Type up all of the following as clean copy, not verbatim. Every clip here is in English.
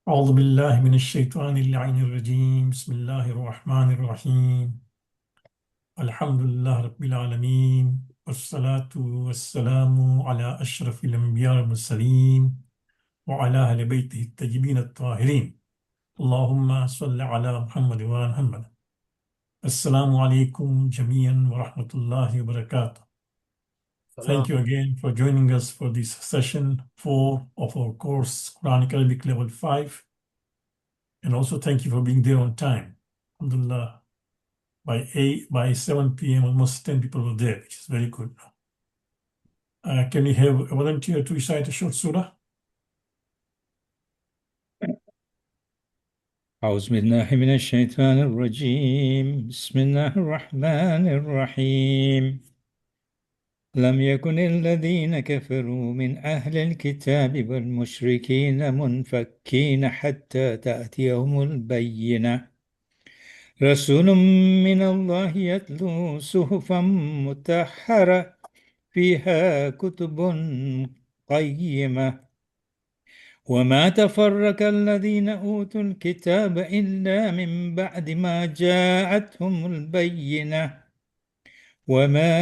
أعوذ بالله من الشيطان اللعين الرجيم بسم الله الرحمن الرحيم الحمد لله رب العالمين والصلاة والسلام على أشرف الأنبياء والمرسلين وعلى أهل بيته الطيبين الطاهرين اللهم صل على محمد وآل محمد. Assalamu alaikum jamiyan wa rahmatullahi wa barakatuh. Thank Salam. you again for joining us for this session 4 of our course Quranic Arabic Level 5, and also thank you for being there on time. Alhamdulillah. By 7 p.m., almost 10 people were there, which is very good. Can we have a volunteer to recite a short surah? أعوذ بالله من الشيطان الرجيم بسم الله الرحمن الرحيم لم يكن الذين كفروا من أهل الكتاب والمشركين منفكين حتى تأتيهم البينة رسول من الله يتلو صحفا مطهرة فيها كتب قيمة وما تفرق الذين أوتوا الكتاب إلا من بعد ما جاءتهم البينة وما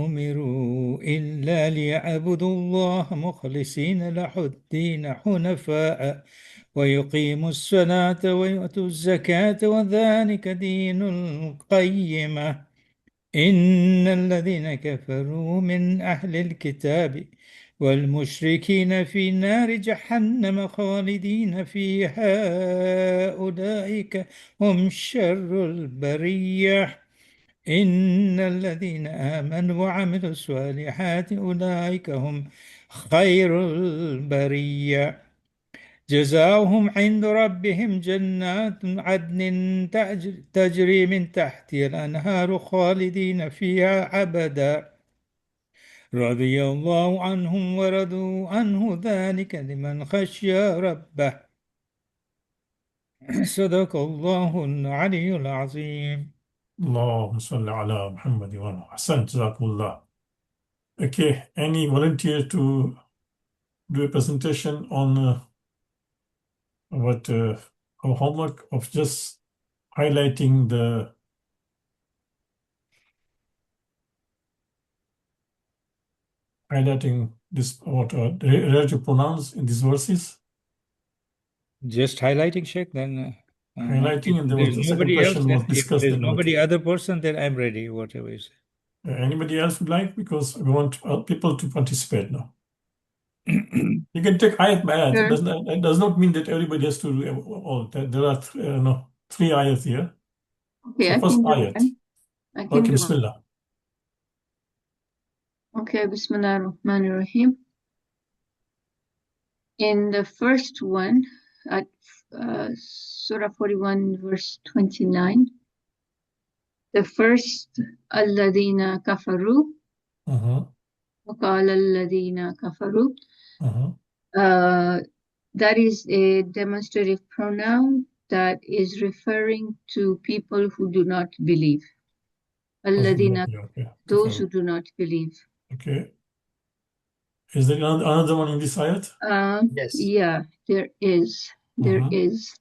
أمروا إلا ليعبدوا الله مخلصين له الدين حنفاء ويقيموا الصلاة ويؤتوا الزكاة وذلك دين القيمة إن الذين كفروا من أهل الكتاب والمشركين في نار جهنم خالدين فيها أولئك هم شر البرية إن الذين آمنوا وعملوا الصالحات أولئك هم خير البرية جزاؤهم عند ربهم جنات عدن تجري من تحتها الأنهار خالدين فيها أبدا رضي الله عنهم ورضوا عنه ذلك لمن خشي ربه صدق الله العلي العظيم. Allahumma salli ala Muhammad wa ala Ahsan, Jazakumullah. Okay, any volunteer to do a presentation on what our homework of just highlighting this what relative pronouns in these verses? Just highlighting, Sheikh, then Highlighting, and there if was the there's second nobody else, question was then if discussed there's in what. nobody other person, then I'm ready, whatever you say. Anybody else would like? Because we want people to participate now. You can take ayat by ayat. Sure. It does not mean that everybody has to do all. There are three ayats here. Okay, So I first can do ayat. one. I can Okay, do one. Bismillah. Okay, Bismillah ar-Rahman ar-Rahim. In the first one, at Surah 41, verse 29, the first, Alladina kafaru, Uh-huh. وقال الذين كفروا, Uh-huh. that is a demonstrative pronoun that is referring to people who do not believe. Alladina, Okay. those who do not believe. Okay. Is there another one in this ayat? Yes. Yeah, there is. There Mhm. is.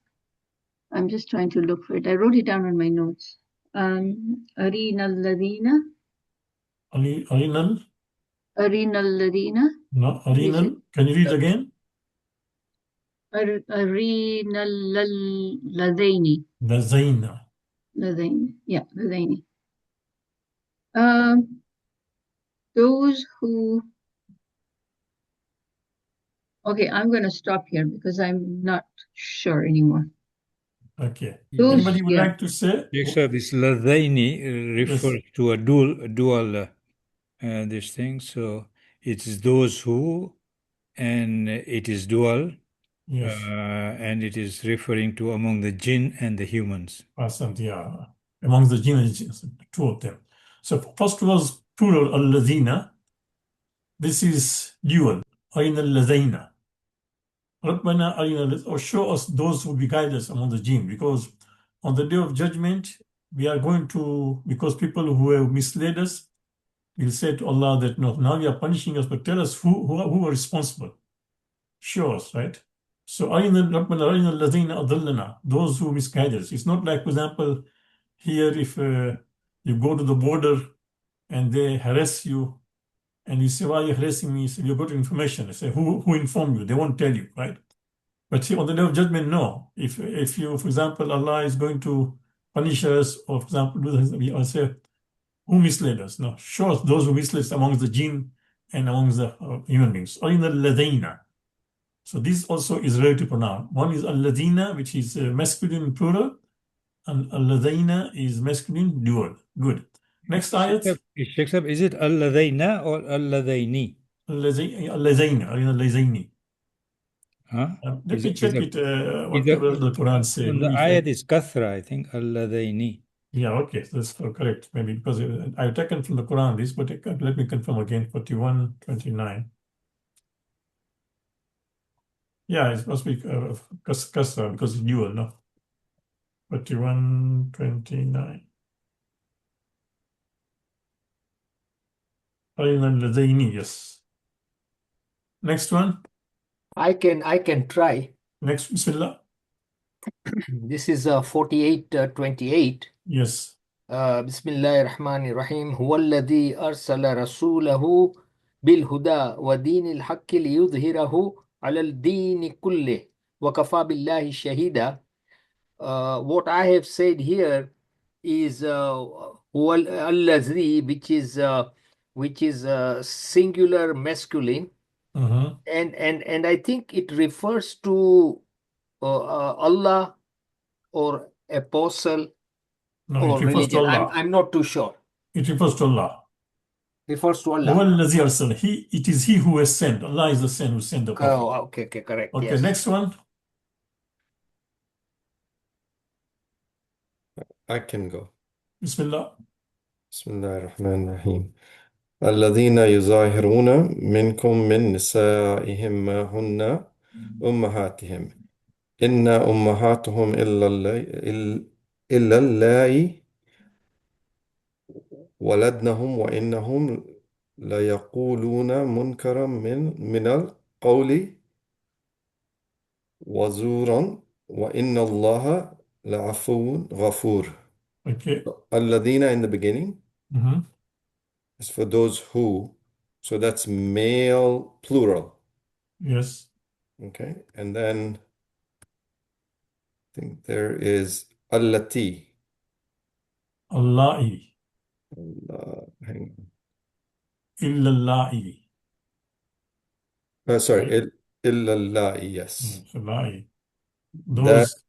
I'm just trying to look for it. I wrote it down on my notes. Arina alladina. Arinal? Arina alladina. No, What is Arinal. Can you read again? Arina ladaini. Lazaina. Ladaini. Yeah, ladaini. Those who. Okay, I'm going to stop here because I'm not sure anymore. Okay. Those, Anybody would yeah. like to say? Yes, sir, this Ladaini refers to a dual this thing. So it is those who, and it is dual, Yes. and it is referring to among the jinn and the humans. Percent, yeah. Amongst the jinn and jinns, two of them. So first was plural, al-ladhina. This is dual, Arina al-ladhaina. Rabbana Arina, or show us those who will guide us among the jinn, because on the day of judgment, we are going to, because people who have misled us will say to Allah that no, now you are punishing us, but tell us who are responsible. Show us, right? So those who misguide us. It's not like, for example, here if you go to the border and they harass you and you say, why are you harassing me? So you got information. They say, who informed you? They won't tell you, right? But here on the day of judgment, no. If you, for example, Allah is going to punish us, or for example, do this, we all say, who misled us? No, sure, those who misled us amongst the jinn and amongst the human beings. Or in the ladina. So this also is relative pronoun. One is al-ladina, which is masculine plural, and al-ladaina is masculine dual. Good. Next ayat. Sheikh Sahib, is it al-ladaina or al-ladaini? Al-ladaina, or in al-ladaini. Huh? Let me check it, is it- whatever the Quran says. On the ayat is kathra, I think, al-ladaini. Yeah, okay, that's correct. Maybe because I've taken from the Quran this, but let me confirm again. 41:29. Yeah, it must be kasra because it's dual, no? 41:29. Yes. Next one. I can try. Next, Bismillah. This is 48:28. Yes. بسم الله الرحمن الرحيم هو الذي أرسل رسوله بالهدى ودين الحق ليظهره على الدين كله وكفى بالله شهيدا. What I have said here is هو الذي, which is singular masculine, and I think it refers to Allah or apostle. No, or it refers to religion. Allah. I'm not too sure. It refers to Allah. Refers to Allah. It is He who has sent. Allah is the sent who sent the Prophet. Oh, okay, correct. Okay, yes. next one. I can go. Bismillah. بسم الله الرحمن الرحيم الذين يظاهرون منكم من نسائهم ما هن أمهاتهم إن أمهاتهم إلا اللائي ولدنهم وإنهم ليقولون منكرا من القول وزورا وإن الله لعفو غفور. Okay. الذين in the beginning Mhm. is for those who, so that's male plural. Yes. Okay, and then I think there is allati. Allahi. Hang Illallahi. on. Sorry, Right. illallahi, yes. Allahi. That Those,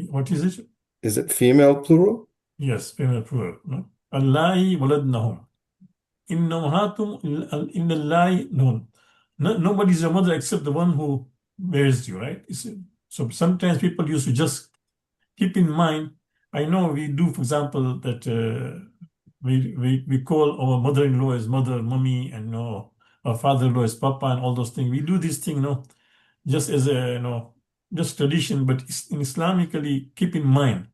what is it? is it female plural? Yes, female plural. No? Allahi waladnahum. Innamahatum illallahi. No. Nobody is a mother except the one who bears you, right? So sometimes people used to just keep in mind. I know we do, for example, that we call our mother-in-law as mother, mommy, and our father-in-law as papa, and all those things. We do this thing, just as a just tradition. But in Islamically, keep in mind,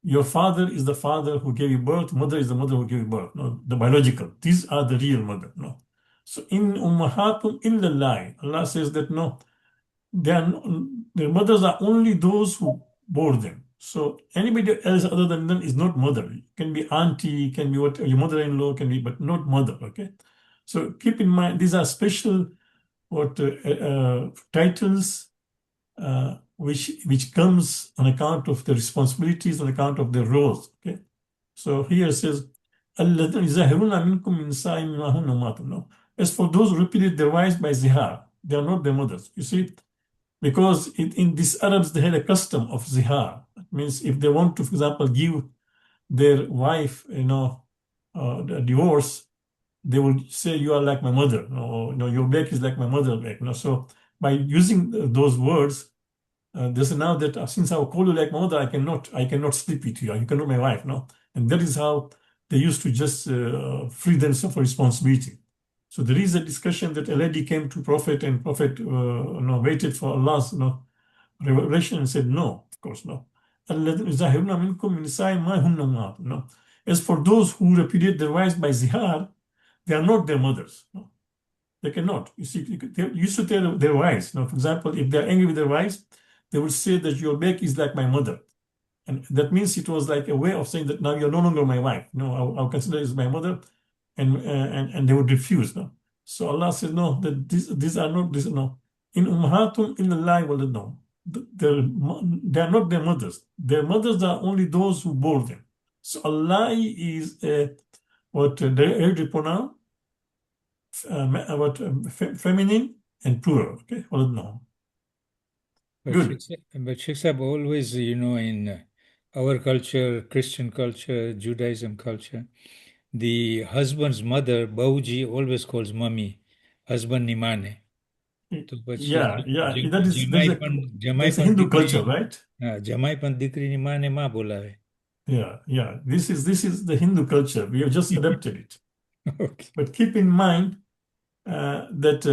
your father is the father who gave you birth. Mother is the mother who gave you birth. No, the biological. These are the real mother. No. So in ummahatum illallah, Allah says that no, their mothers are only those who bore them. So anybody else other than them is not mother. It can be auntie, can be what your mother-in-law can be, but not mother. Okay. So keep in mind these are special titles which comes on account of the responsibilities, on account of the roles. Okay. So here it says, "Alladhina yuzahiruna minkum min nisa'ihim ma hunna ummahatun." No. As for those who repudiate their wives by zihar, they are not their mothers. You see, because in these Arabs they had a custom of zihar. That means if they want to, for example, give their wife, a divorce, they will say, "You are like my mother," or "Your back is like my mother's back." So by using those words, they say now that since I will call you like my mother, I cannot sleep with you. You cannot be my wife. No, and that is how they used to just free themselves from responsibility. So there is a discussion that a lady came to Prophet, and Prophet waited for Allah's revelation and said, "No, of course no." No. As for those who repudiate their wives by zihar, they are not their mothers. No. They cannot. You see, they used to tell their wives, for example, if they're angry with their wives, they would say that your back is like my mother. And that means it was like a way of saying that now you're no longer my wife. No, I'll consider you as my mother, and they would refuse. No, so Allah says no. That these are not this no. In ummahatum illallah waladnahum. They are not their mothers. Their mothers are only those who bore them. So Allah is what the relative pronoun, feminine and plural. Okay, waladnahum. Good. But Sheikh Sahib, always, in our culture, Christian culture, Judaism culture, the husband's mother, Bauji, always calls mummy, husband Nimane. Yeah. That's a Hindu culture, right? Jamai pan dikri Nimane ma bolave. Yeah. This is the Hindu culture. We have just adapted it. Okay. But keep in mind that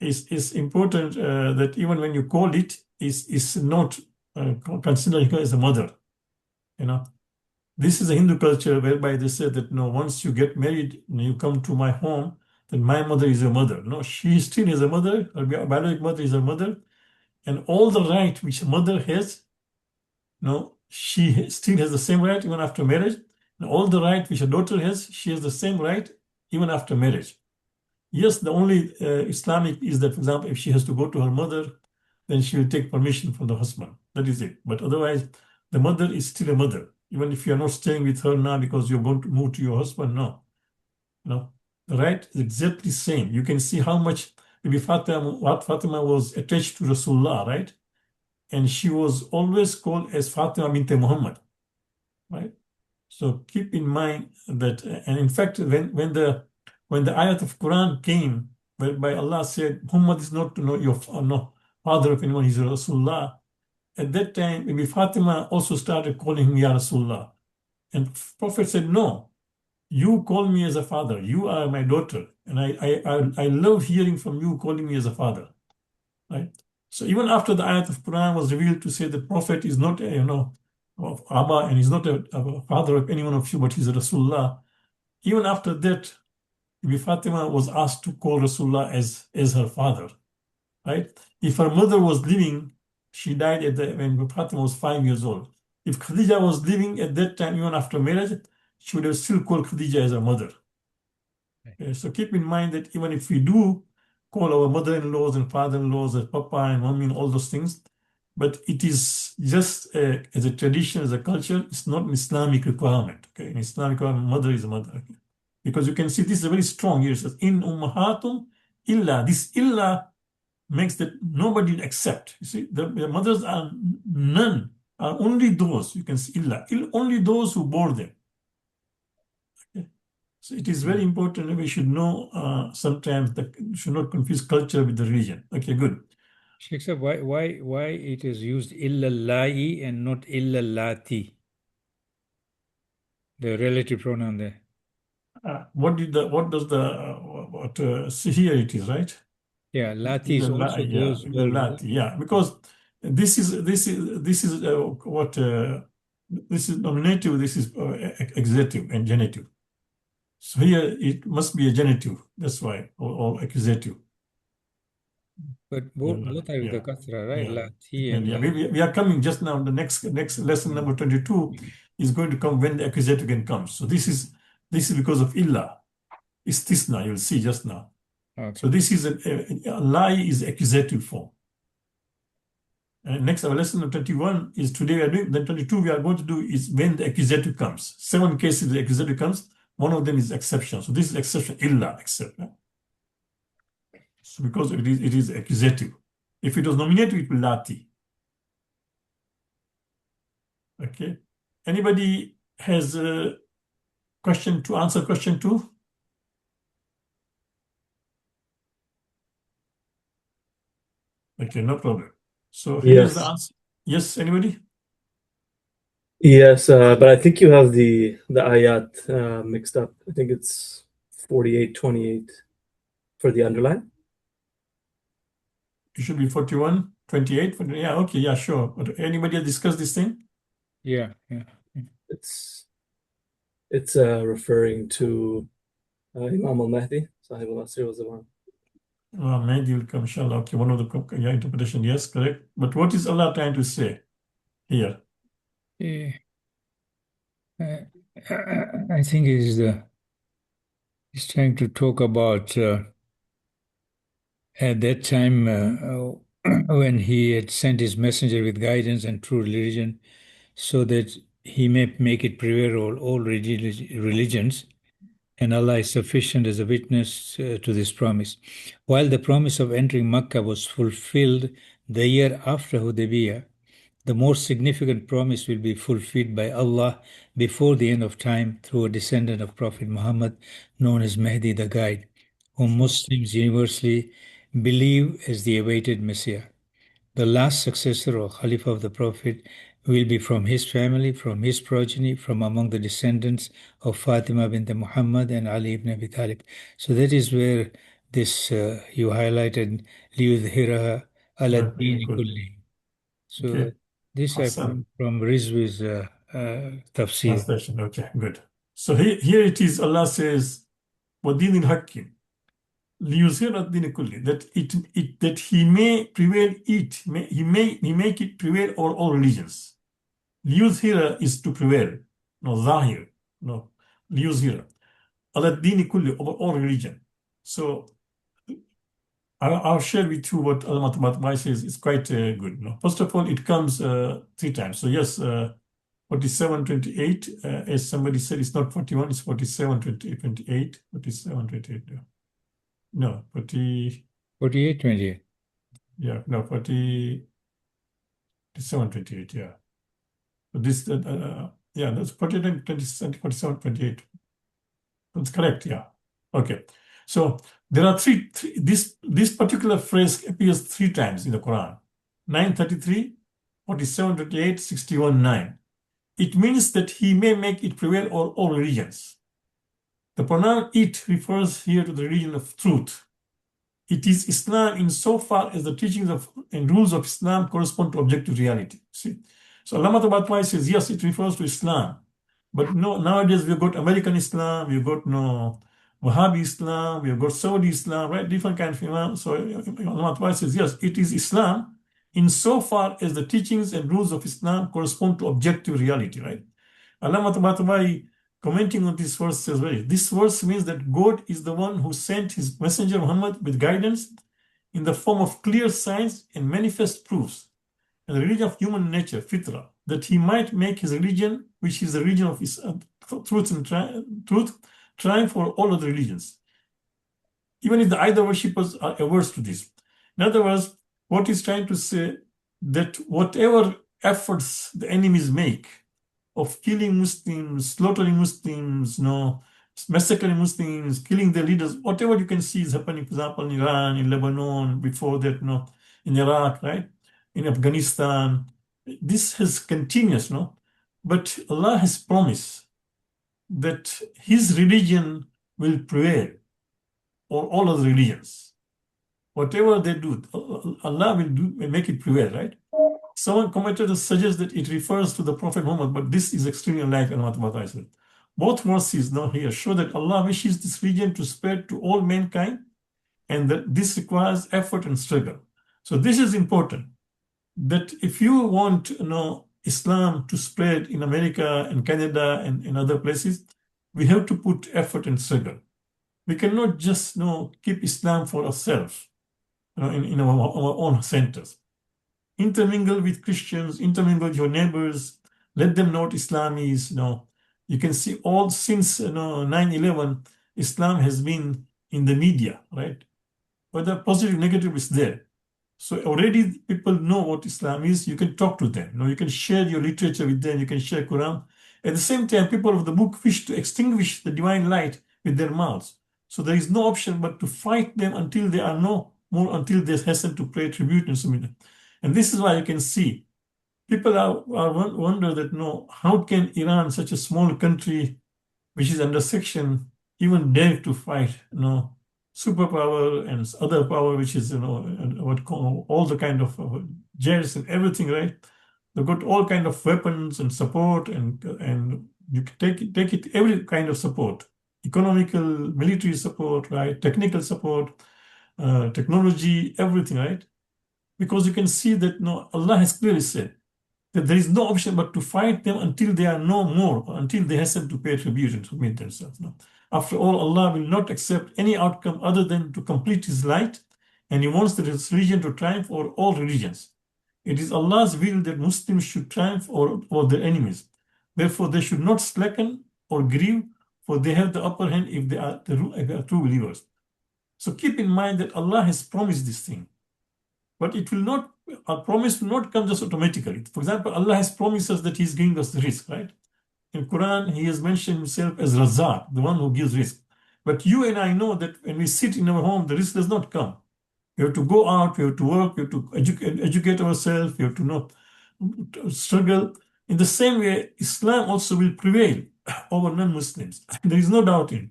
it's important that even when you call it, is not considered her as a mother. This is a Hindu culture whereby they say that no, once you get married, you come to my home, then my mother is your mother. No, she still is a mother. Her biological mother is a mother, and all the right which a mother has, she still has the same right even after marriage. And all the right which a daughter has, she has the same right even after marriage. Yes, the only Islamic is that, for example, if she has to go to her mother, then she will take permission from the husband. That is it. But otherwise, the mother is still a mother. Even if you are not staying with her now because you're going to move to your husband, no. The right is exactly the same. You can see how much maybe Fatima was attached to Rasulullah, right? And she was always called as Fatima bint Muhammad, right? So keep in mind that, and in fact, when the ayat of Quran came, whereby Allah said, Muhammad is not your father of anyone, he's Rasulullah. At that time, maybe Fatima also started calling him Ya Rasulullah. And Prophet said, no, you call me as a father. You are my daughter. And I love hearing from you calling me as a father, right? So even after the ayat of Quran was revealed to say the Prophet is not of Abba and he's not a father of any one of you, but he's a Rasulullah. Even after that, Bibi Fatima was asked to call Rasulullah as her father, right? If her mother was living, she died when Fatima was 5 years old. If Khadija was living at that time, even after marriage, she would have still called Khadija as her mother. Okay, so keep in mind that even if we do call our mother-in-laws and father-in-laws as papa and mommy and all those things, but it is just as a tradition, as a culture, it's not an Islamic requirement. Okay, in Islamic requirement, mother is a mother. Okay? Because you can see this is a very strong here. It says, in ummahatum illa. This illa makes that nobody will accept. You see, the mothers are none, are only those, you can see illa, only those who bore them. Okay? So it is very important that we should know sometimes that we should not confuse culture with the religion. Okay, good. Sheikh Sahib, why it is used illallai and not illallati? The relative pronoun there. What does see here it is, right? Yeah, lati is also those lati, yeah, because this is what this is nominative, this is accusative and genitive. So here it must be a genitive, that's why, or accusative. But both are with the kasra, right? Yeah. Lati and we are coming just now. The next lesson number 22 is going to come when the accusative again comes. So this is because of illa. Istisna, you'll see just now. Okay. So this is a lie is accusative form. And next, our lesson number 21 is today we are doing. Then 22 we are going to do is when the accusative comes. 7 cases the accusative comes. One of them is exception. So this is exception illa, except. So because it is accusative. If it was nominative, it will lati. Okay. Anybody has a question to answer question 2? Okay, no problem. So here's the answer. Yes, anybody? Yes, but I think you have the ayat mixed up. I think it's 48:28 for the underline. It should be 41:28. Yeah, okay, yeah, sure. But anybody has discussed this thing? Yeah. It's referring to Imam al-Mahdi, Sahib al-Asr was the one. Maybe will come, inshallah. Okay, one of the interpretation, yes, correct. But what is Allah trying to say here? Eh, I think he's trying to talk about at that time when he had sent his messenger with guidance and true religion, so that he may make it prevail over all religions, and Allah is sufficient as a witness to this promise. While the promise of entering Makkah was fulfilled the year after Hudaybiyah, the more significant promise will be fulfilled by Allah before the end of time through a descendant of Prophet Muhammad known as Mahdi the Guide, whom Muslims universally believe as the awaited Messiah. The last successor or Khalifa of the Prophet will be from his family, from his progeny, from among the descendants of Fatima bint Muhammad and Ali ibn Abi Talib. So that is where this you highlighted لِيُظْهِرَهَا عَلَى Very الدِّينِ good. كُلِّهِ. So Okay. this I Awesome. found from Rizwi's tafsir. Translation. Okay, good. So here it is, Allah says, وَدِينِ الْحَقِّ لِيُظْهِرَ الدِّينَ كُلِّهِ, that he may prevail he make it prevail over all religions. لِيُظْهِرَ is to prevail. No, zahir. No, لِيُظْهِرَ عَلَى الدِّينِ كُلِّهِ, over all religion. So I'll share with you what Al-Matmat says. It's quite good. No? First of all, it comes 3 times. So yes, 47, 28, as somebody said, it's not 41, it's 47, 28, 47, 28. No, 40, 48, 28. yeah, no, 47, 28, yeah. But this, yeah, that's 49, 20, 47, 28. That's correct, yeah. Okay. So there are this particular phrase appears 3 times in the Quran. 9:33, 47, 28, 61, 9. It means that he may make it prevail over all religions. The pronoun it refers here to the religion of truth. It is Islam insofar as the teachings of and rules of Islam correspond to objective reality. See? So Allah Ta'ala says, yes, it refers to Islam. But no, nowadays we've got American Islam, we've got Wahhabi Islam, we've got Saudi Islam, right? Different kinds of Islam. So Allah Ta'ala says, yes, it is Islam insofar as the teachings and rules of Islam correspond to objective reality, right? Allah Ta'ala commenting on this verse says, well, this verse means that God is the one who sent his messenger Muhammad with guidance in the form of clear signs and manifest proofs, and the religion of human nature, fitra, that he might make his religion, which is the religion of his truth and truth, triumph for all other religions, even if the idol worshippers are averse to this. In other words, what he's trying to say, that whatever efforts the enemies make of killing Muslims, slaughtering Muslims, massacring Muslims, killing their leaders, whatever you can see is happening, for example, in Iran, in Lebanon, before that, in Iraq, right? In Afghanistan. This is continuous, but Allah has promised that his religion will prevail over all other religions. Whatever they do, Allah will make it prevail, right? Someone commented suggests that it refers to the Prophet Muhammad, but this is extremely unlike Al-Matmat said. Both verses now here show that Allah wishes this religion to spread to all mankind, and that this requires effort and struggle. So this is important, that if you want Islam to spread in America and Canada and in other places, we have to put effort and struggle. We cannot just keep Islam for ourselves, in our own centers. Intermingle with Christians, intermingle with your neighbors, let them know what Islam is. You can see all since 9/11, Islam has been in the media, right? Whether positive, negative is there. So already people know what Islam is. You can talk to them. You can share your literature with them. You can share Quran. At the same time, people of the book wish to extinguish the divine light with their mouths. So there is no option but to fight them until they are no more, until they hasten to pay tribute and so on. And this is why you can see people are wonder that how can Iran, such a small country, which is under section, even dare to fight superpower and other power, which is all the kind of jets and everything, right? They've got all kind of weapons and support, and you can take it every kind of support, economical, military support, right, technical support. technology, everything, right? Because you can see that no, Allah has clearly said that there is no option but to fight them until they are no more, until they hasten to pay tribute and submit themselves. No. After all, Allah will not accept any outcome other than to complete His light, and He wants this religion to triumph over all religions. It is Allah's will that Muslims should triumph over their enemies. Therefore, they should not slacken or grieve, for they have the upper hand if they are true believers. So keep in mind that Allah has promised this thing, but it will not. A promise will not come just automatically. For example, Allah has promised us that He is giving us the risk, right? In Quran, He has mentioned Himself as Razzaq, the one who gives risk. But you and I know that when we sit in our home, the risk does not come. We have to go out, we have to work, we have to educate ourselves, we have to know, struggle. In the same way, Islam also will prevail over non-Muslims. There is no doubt in.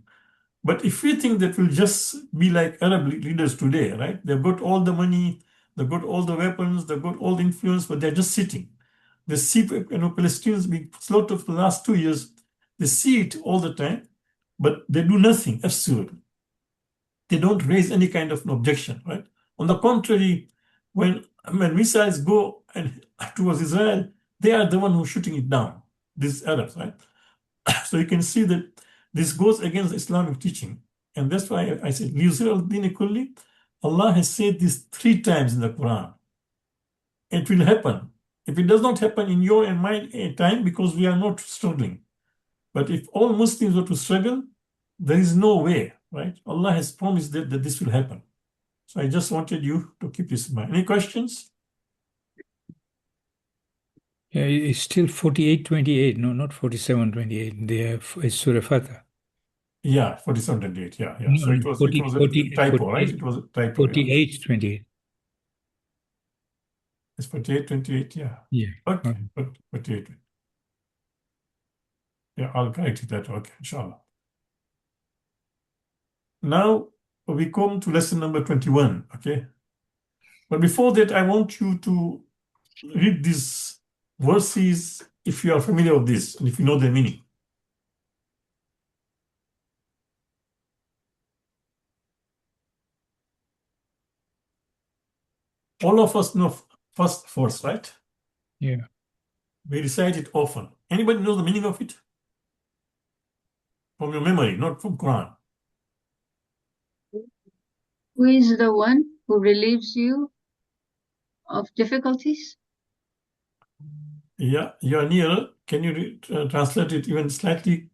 But if we think that we'll just be like Arab leaders today, right? They've got all the money, they've got all the weapons, they've got all the influence, but they're just sitting. They see Palestinians being slaughtered for the last 2 years. They see it all the time, but they do nothing, absolutely. They don't raise any kind of an objection, right? On the contrary, when missiles go towards Israel, they are the one who's shooting it down, these Arabs, right? So you can see that this goes against Islamic teaching. And that's why I said, لِيُظْهِرَ الدِّينَ كُلِّهِ. Allah has said this 3 times in the Quran. It will happen. If it does not happen in your and my time, because we are not struggling. But if all Muslims were to struggle, there is no way, right? Allah has promised that this will happen. So I just wanted you to keep this in mind. Any questions? Yeah, it's still 48:28, no, not 47:28. They have it's Surah Fatah. Yeah, 47:28. Yeah. No, So it was a typo, right? It was a typo. 48:28. It's 48:28. Yeah. Yeah. Okay. 48. Yeah, I'll correct that. Okay, inshallah. Now we come to lesson number 21. Okay. But before that, I want you to read these verses if you are familiar with this and if you know the meaning. All of us know first verse, right? Yeah. We recite it often. Anybody know the meaning of it? From your memory, not from Quran. Who is the one who relieves you of difficulties? Yeah, you are nearer. Can you translate it even slightly?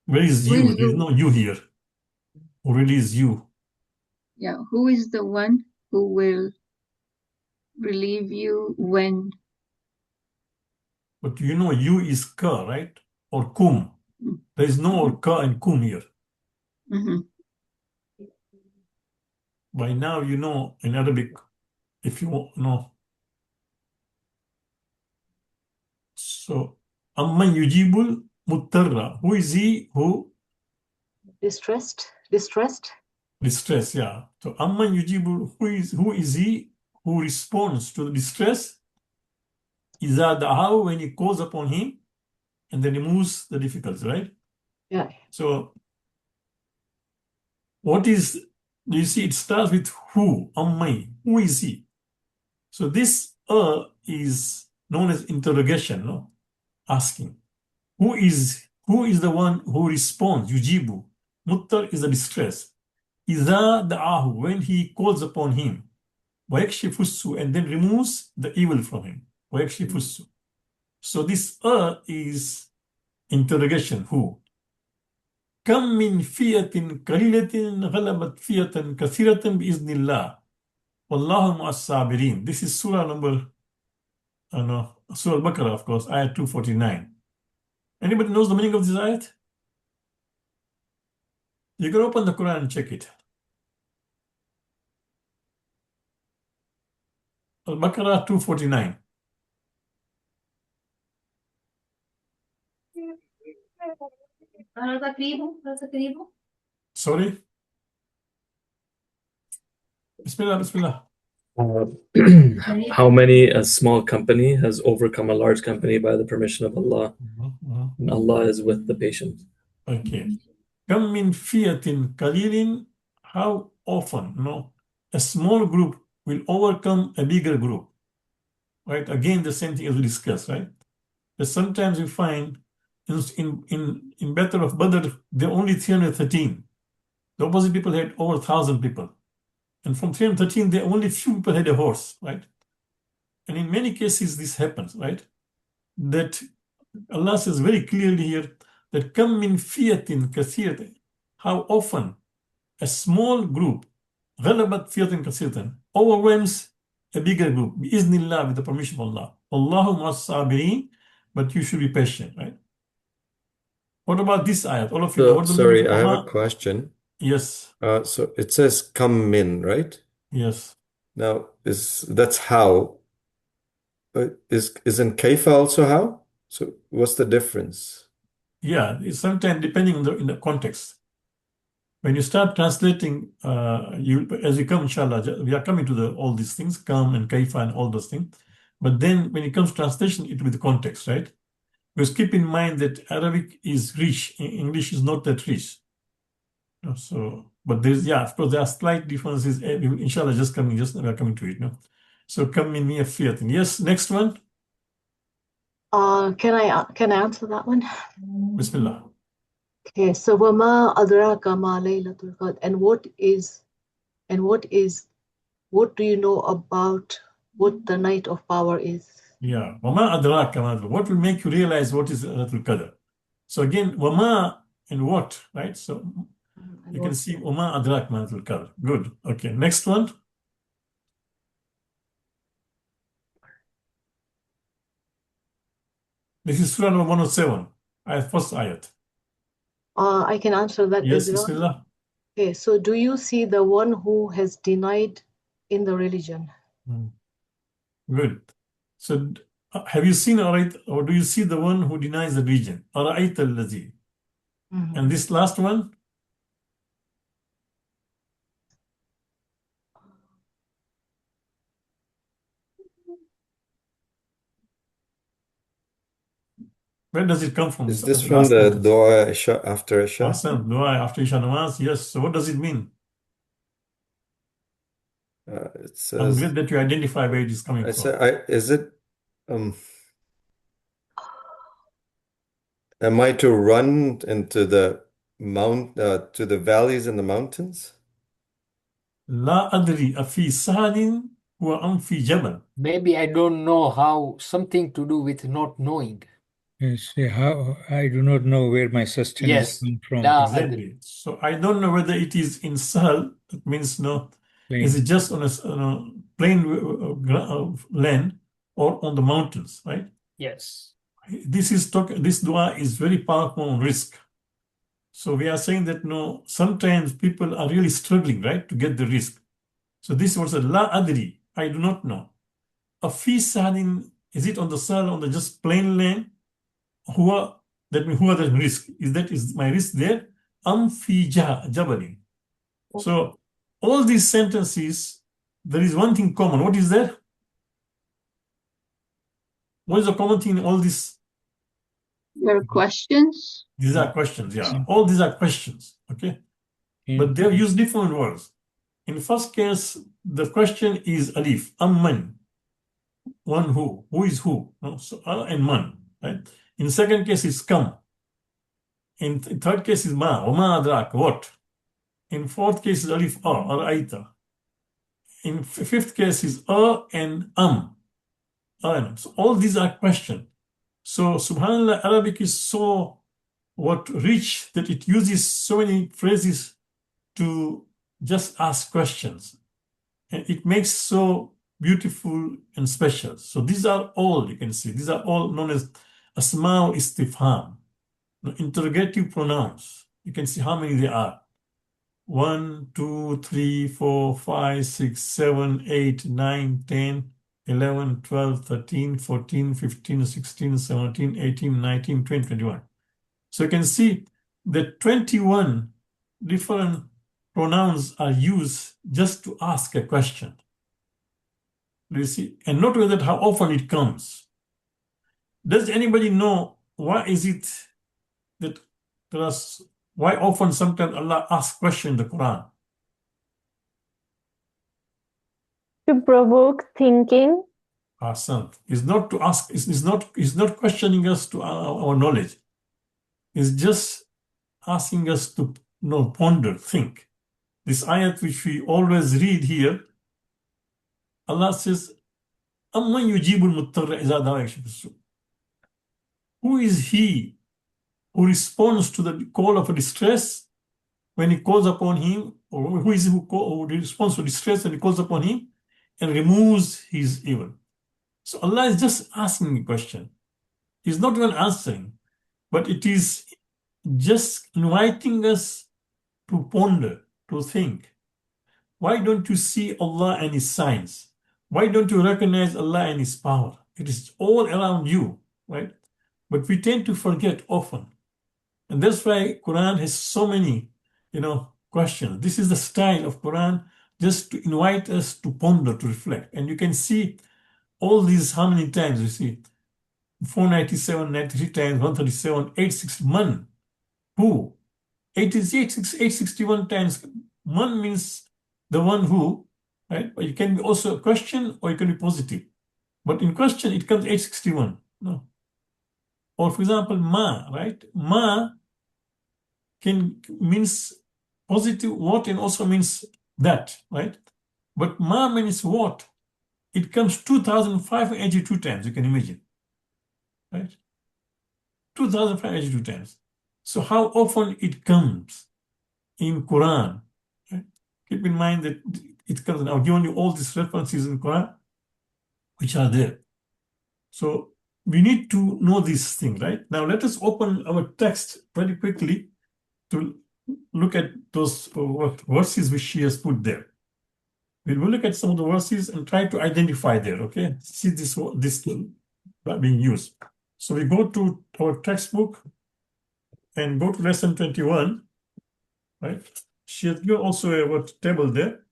Where is Who you? is There is the- no you here. Who really is you? Yeah, who is the one who will relieve you when? But you know you is ka, right? Or kum. There is no ka and kum here. Mhm. By now you know in Arabic, if you know. So, amman yujibul muttarra. Who is he who Distressed. distress? Yeah. So, amman yujibul. Who is he who responds to the distress? Iza da'ahu, when he calls upon him, and then removes the difficulties, right? Yeah. So, what is? Do you see? It starts with who. Amman. Who is he? So this is known as interrogation, no? Asking. Who is the one who responds? Yujibu. Muttar is the distress. Iza da'ahu, when he calls upon him. Wayakshifusu, and then removes the evil from him. Wayakshifusu. So this is interrogation. Who? Kam min fiyatin qalilatin ghalabat fiyatan kathiratan biiznillah. Wallahu ma'as sabirin. This is surah number Surah Al-Baqarah, of course, ayat 249. Anybody knows the meaning of this ayat? You can open the Quran and check it. Al-Baqarah 249. Sorry? Bismillah, Bismillah. How many a small company has overcome a large company by the permission of Allah, and Allah is with the patient. Okay. Kam min fiyatin qalilin, how often, a small group will overcome a bigger group, right? Again, the same thing as we discussed, right? That sometimes you find in Battle of Badr, there are only 313. The opposite people had over 1,000 people. And from 313, there only few people had a horse, right? And in many cases, this happens, right? That Allah says very clearly here that come min fiyatin kathiratin. How often a small group, غلبت fiyatin kathiratin, overwhelms a bigger group, biiznillah, with the permission of Allah. Allahu mas-sabirin, but you should be patient, right? What about this ayat? All of you know So, what the meaning sorry, of I have a Wama? question. Yes, So it says come min, right? yes. Now, that's how. Isn't kaifa also how? So what's the difference? Yeah, it's sometimes depending on in the context. When you start translating, as you come, inshallah, we are coming to all these things, come and kaifa and all those things. But then when it comes to translation, it will be the context, right? Because keep in mind that Arabic is rich, English is not that rich. So, but of course, there are slight differences. Inshallah, we are coming to it. So come in near fiat. Yes, next one. Can I answer that one? Bismillah. Okay, so wama adraka ma laylatul qadr, and what do you know about what the night of power is? Yeah. Wama adraka ma. What will make you realize what is Laylatul Qadr? So again, wama and what, right? So And you can what- see wama adrak ma Laylatul Qadr. Good. Okay. Next one. This is Surah number 107. First ayat. I can answer that Yes, as well. Bismillah. Okay, so do you see the one who has denied in the religion? Good. So have you seen, or do you see the one who denies the religion? Ara'ayta allazi. And this last one? Where does it come from? Is this The from last the sentence. dua after Isha? Awesome. Dua after Isha Namaz. Yes. So what does it mean? It I'm says, glad that you identify where it is coming from. is it, am I to run into the to the valleys and the mountains? لا أدري أفي سهل وأم في جبل. Maybe I don't know how, something to do with not knowing. Yes, how I do not know where my sustenance Yes. comes from. La Exactly. So I don't know whether it is in Sahel. That means is it Plain. just on a plain land or on the mountains, right? Yes. This dua is very powerful on risk. So we are saying that sometimes people are really struggling, right, to get the risk. So this was a la adri. I do not know. A fi sahalin, is it on the sahel, on the just plain land? That means who are the risk? Is my risk there? Am fi jabalin. So all these sentences, there is one thing common. What is there? What is the common thing in all these? Your questions? These are questions, yeah. All these are questions, okay? But they have used different words. In the first case, the question is alif, amman, one who is who, so and man, right? In second case, it's come. In third case is ma, wama adrak, what? In fourth case is alif, or aita. In fifth case is and So all these are questions. So subhanallah, Arabic is so rich that it uses so many phrases to just ask questions. And it makes so beautiful and special. So these are all, you can see, these are all known as asma istifham, interrogative pronouns. You can see how many there are. 1, 2, 3, 4, 5, 6, 7, 8, 9, 10, 11, 12, 13, 14, 15, 16, 17, 18, 19, 20, 21. So you can see that 21 different pronouns are used just to ask a question. Do you see? And not only that, how often it comes. Does anybody know why is it that why often sometimes Allah asks questions in the Quran? To provoke thinking. Awesome. It's not to ask, it's not questioning us to our knowledge. It's just asking us to ponder, think. This ayat which we always read here, Allah says, أَمَّنْ يُجِيبُ الْمُضْطَرَّ إِذَا دَعَاهُ وَيَكْشِفُ السُّوءَ. Who is he who responds to the call of a distress when he calls upon him, or who is he who responds to distress when he calls upon him and removes his evil? So Allah is just asking a question. He's not even answering, but it is just inviting us to ponder, to think. Why don't you see Allah and His signs? Why don't you recognize Allah and His power? It is all around you, right? But we tend to forget often. And that's why Quran has so many, questions. This is the style of Quran, just to invite us to ponder, to reflect. And you can see all these, how many times you see? 497, 93 times, 137, 861. Who? 861 times. One means the one who, right? But it can be also a question or it can be positive. But in question, it comes 861. No. Or for example, ma, right? Ma means positive what and also means that, right? But ma means what? It comes 2,582 times, you can imagine, right? 2,582 times. So how often it comes in Quran? Right? Keep in mind that it comes, I've given you all these references in Quran, which are there. So we need to know this thing, right? Now let us open our text very quickly to look at those verses which she has put there. We will look at some of the verses and try to identify there, okay? See this being used. So we go to our textbook and go to lesson 21, right? She has given also a table there,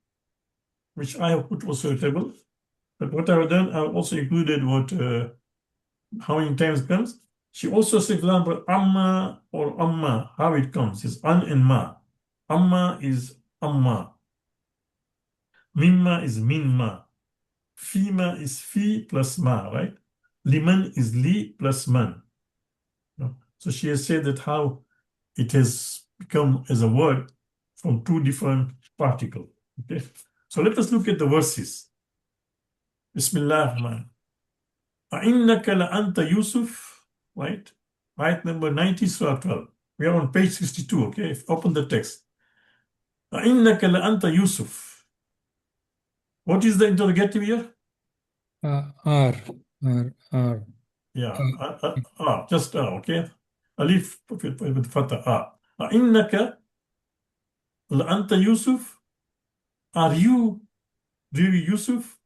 which I have put also a table. But what I've done, I've also included how many times it comes. She also said, for example, amma or amma, how it comes is an and ma. Amma is amma. Mimma is minma. Fima is fi plus ma, right? Liman is li plus man. So she has said that how it has become as a word from two different particles. Okay. So let us look at the verses. Bismillah ar-Rahman. A'innaka la'anta Yusuf, right? Right number 90, surah 12. We are on page 62, okay? Open the text. A'innaka la'anta Yusuf. What is the interrogative here? R. Yeah, just okay. Alif with fatah. A'innaka la'anta Yusuf. Are you really Yusuf?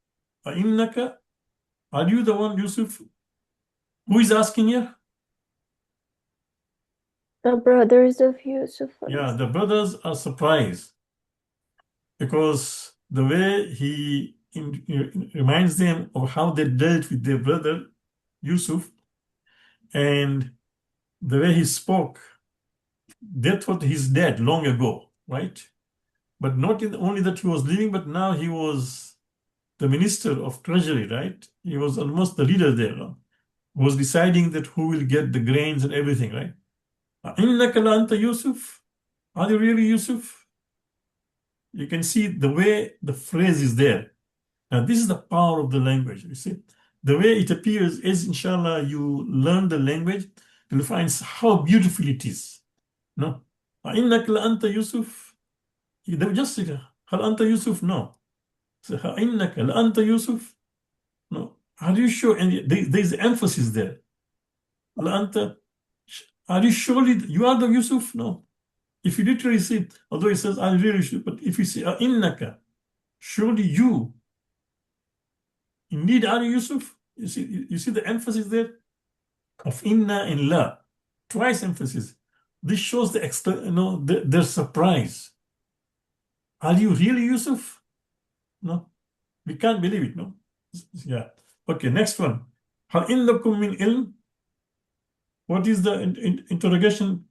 A'innaka. Are you the one, Yusuf? Who is asking here? The brothers of Yusuf. Yeah, the brothers are surprised because the way he reminds them of how they dealt with their brother Yusuf and the way he spoke, they thought he's dead long ago, right? But not only that he was living, but now he was the minister of treasury, right? He was almost the leader there, was deciding that who will get the grains and everything, right? إِنَّكَ لَأَنْتَ Yusuf. Are you really Yusuf? You can see the way the phrase is there. Now, this is the power of the language, you see. The way it appears is, inshallah, you learn the language, you'll find how beautiful it is. No? إِنَّكَ لَأَنْتَ Yusuf. They would just say, هَلْ أَنْتَ Yusuf? No. So, إِنَّكَ لَأَنْتَ Yusuf? No. Are you sure? And there's emphasis there. لَأَنْتَ. Are you surely you are the Yusuf? No. If you literally say, although it says, I really should, but if you say, innaka, surely you, indeed are you Yusuf? You see the emphasis there of inna and la, twice emphasis. This shows their surprise. Are you really Yusuf? No, we can't believe it. No, yeah. Okay, next one. Hal indakum min ilm. What is the interrogation